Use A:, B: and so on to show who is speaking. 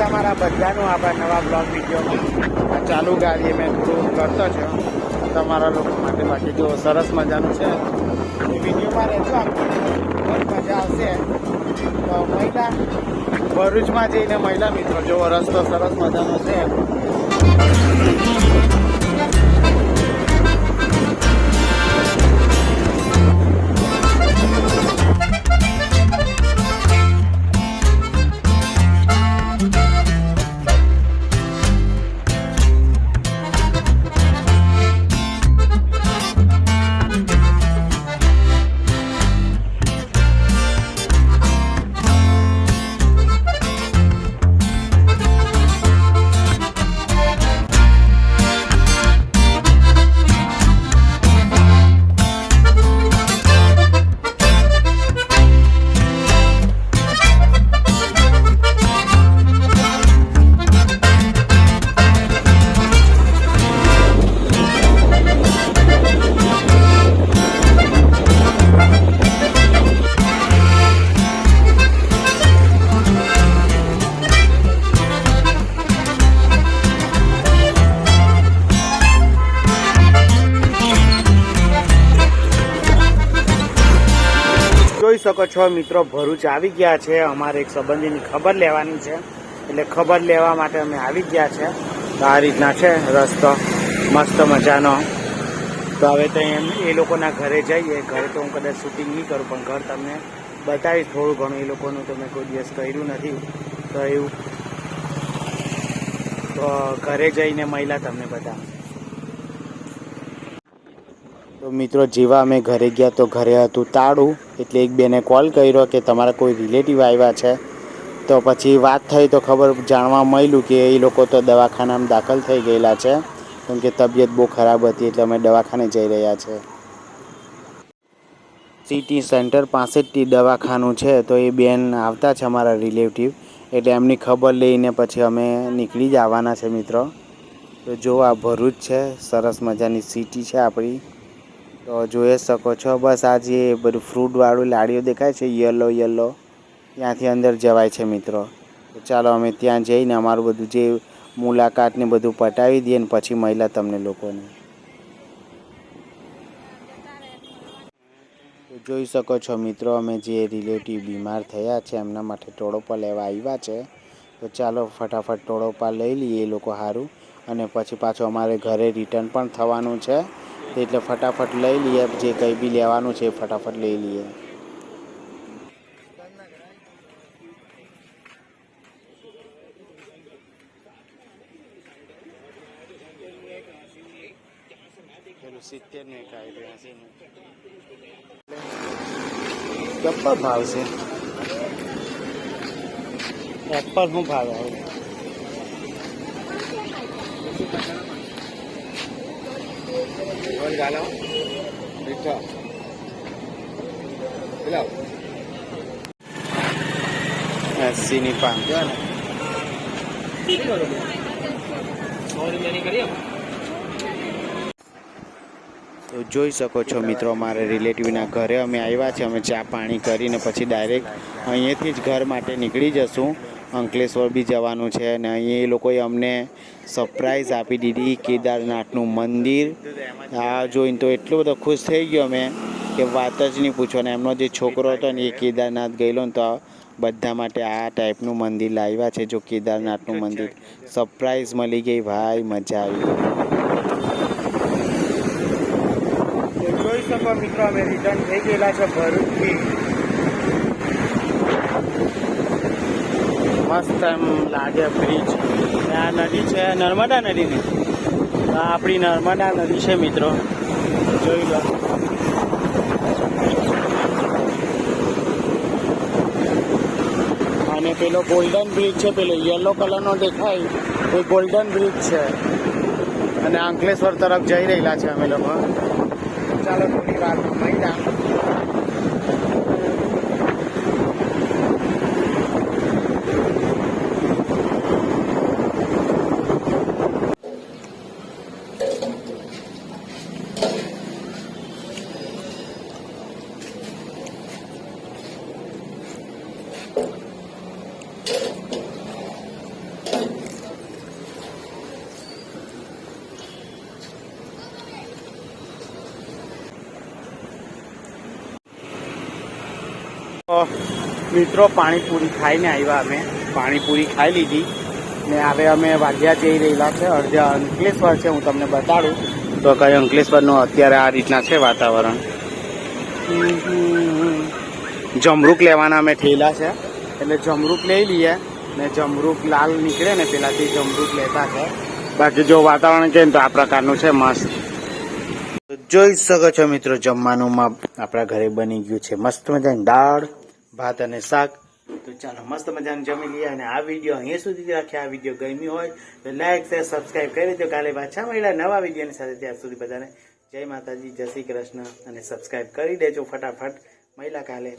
A: તમારા બધાનું આપણા નવા બ્લોગ વિડીયોમાં ચાલુ ગાડીએ મેં થોડું કરતો છે તમારા લોકો માટે. બાકી જો સરસ મજાનું છે એ વિડીયોમાં રહેજો. આખું બહુ મજા આવશે. તો મહિલા ભરૂચમાં જઈને મહિલા મિત્રો જો રસ્તો સરસ મજાનો છે. જોઈ શકો છો મિત્રો, ભરૂચ આવી ગયા છે. અમારે એક સંબંધીની ખબર લેવાની છે, એટલે ખબર લેવા માટે અમે આવી ગયા છે. તો આ રીતના છે રસ્તો મસ્ત મજાનો. તો હવે તો એ લોકોના ઘરે જઈએ. ઘરે તો હું કદાચ શૂટિંગ નહીં કરું, પણ ઘર તમને બતાવીશ થોડું ઘણું. એ લોકોનું તો મેં કોઈ દિવસ કર્યું નથી, તો એવું તો ઘરે જઈને મહિલા તમને બતાવું. તો મિત્રો જેવા અમે ઘરે ગયા તો ઘરે હતું તાળું. એટલે એક બેને કોલ કર્યો કે તમારા કોઈ રિલેટિવ આવ્યા છે. તો પછી વાત થઈ તો ખબર જાણવા મળ્યું કે એ લોકો તો દવાખાનામાં દાખલ થઈ ગયેલા છે, કેમ કે તબિયત બહુ ખરાબ હતી. એટલે અમે દવાખાને જઈ રહ્યા છે. સિટી સેન્ટર પાસે જ દવાખાનું છે. તો એ બેન આવતા છે અમારા રિલેટિવ, એટલે એમની ખબર લઈને પછી અમે નીકળી જ આવવાના છે મિત્રો. તો જો આ ભરૂચ છે, સરસ મજાની સિટી છે આપણી. તો જોઈ શકો છો. બસ આ જે બધું ફ્રૂટવાળું લારીઓ દેખાય છે યલો યલો, ત્યાંથી અંદર જવાય છે મિત્રો. તો ચાલો અમે ત્યાં જઈને અમારું બધું જે મુલાકાતને બધું પટાવી દઈએ ને પછી મહિલા તમને લોકોને. તો જોઈ શકો છો મિત્રો, અમે જે રિલેટિવ બીમાર થયા છે એમના માટે ટોળોપા લેવા આવ્યા છે. તો ચાલો ફટાફટ ટોળોપા લઈ લઈએ એ લોકો સારું, અને પછી પાછું અમારે ઘરે રિટર્ન પણ થવાનું છે. એટલે ફટાફટ લઈ લઈએ. જે કંઈ બી લેવાનું છે ફટાફટ લઈ લઈએ. ચપ્પલ ભાવ છે. એપલ શું ભાવ આવે? એસીની 5 ને તો જોઈ શકો છો મિત્રો, મારા રિલેટિવના ઘરે અમે આવ્યા છે. અમે ચા પાણી કરીને પછી ડાયરેક્ટ અહીંયાથી જ ઘર માટે નીકળી જશું. અંકલેશ્વર બી જવાનું છે, અને અહીં એ લોકોએ અમને સરપ્રાઈઝ આપી દીધી. કેદારનાથનું મંદિર આ જોઈને તો એટલો બધો ખુશ થઈ ગયો મેં કે વાત જ નહીં પૂછો. ને એમનો જે છોકરો હતો ને એ કેદારનાથ ગયેલો ને, તો બધા માટે આ ટાઈપનું મંદિર લાવ્યા છે. જો કેદારનાથનું મંદિર સરપ્રાઈઝ મળી ગઈ ભાઈ, મજા આવી. જોઈ શકો મિત્રો, અમે રિટર્ન થઈ ગયેલા છે ભરૂચથી. મસ્ત એમ લાગે બ્રિજ. આ નદી છે નર્મદા નદીની. આ આપણી નર્મદા નદી છે મિત્રો, જોઈ લો. અને પેલો ગોલ્ડન બ્રિજ છે, પેલો યલો કલરનો દેખાય એ ગોલ્ડન બ્રિજ છે. અને અંકલેશ્વર તરફ જઈ રહેલા છે અમે લોકો. ચાલો થોડી વાર મહિના. મિત્રો પાણીપુરી ખાઈને આવ્યા અમે. પાણીપુરી ખાઈ લીધી ને હવે અમે વાગ્યા જઈ રહેલા છે અડધા અંકલેશ્વર છે. હું તમને બતાડું તો કઈ અંકલેશ્વરનું અત્યારે આ રીતના છે વાતાવરણ. જમરૂક લેવાના અમે ઠેલા છે એટલે જમરૂક લઈ લઈએ ને જમરૂક લાલ નીકળે ને પેલાથી જમરૂક લેતા છે. બાકી જો વાતાવરણ કે તો આ પ્રકારનું છે મસ્ત. જોઈ શકો છો મિત્રો જમવાનું આપણા ઘરે બની ગયું છે મસ્ત મજાની દાળ ભાત અને શાક. તો ચાલો મસ્ત મજાનું જમી લઈએ અને આ વિડીયો અહીંયા સુધી રાખ્યા. આ વિડીયો ગમ્યું હોય તો લાઈક શેર સબસ્ક્રાઈબ કરી દો. કાલે પાછા મળ્યા નવા વિડીયોની સાથે. ત્યાં સુધી બધાને જય માતાજી, જય શ્રી કૃષ્ણ અને સબસ્ક્રાઈબ કરી દેજો ફટાફટ. મળ્યા કાલે.